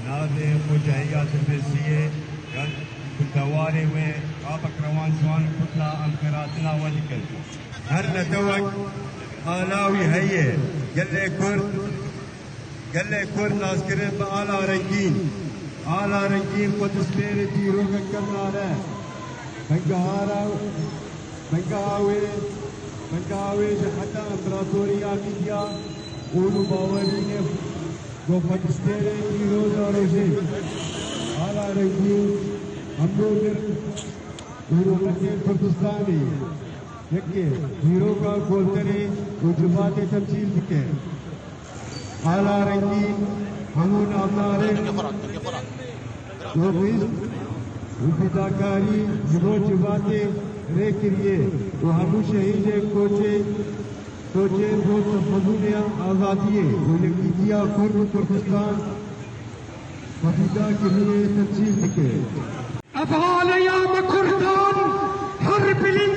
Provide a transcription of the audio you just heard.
نادي مجاهيات البسية بالدواري وقابك روان سوان كتلة أمكراتنا ولكن هر لتوك آلاوي هي قل كرد ناس كرد بآلا رنگين قدس بيري تيروغا كرنانا بنگاوي حتى امبراطوريا ميديا اولو باورينه वो पकिस्तान की रोज और रोजे आला रंगी हम लोग पाकिस्तानी यके हीरो का बोलते रहे वो जुबाते तमसील दिखे आला रंगी हमून अपनारे वो भी उपिताकारी वो जुबाते रे करिए वो हमू शहीद सोचे बहुत मजूनिया आज़ादी है वो लिखिया कुर्द पाकिस्तान पतिता के लिए तफसील दिखे अफाल याम कुर्दान हर बिलिंग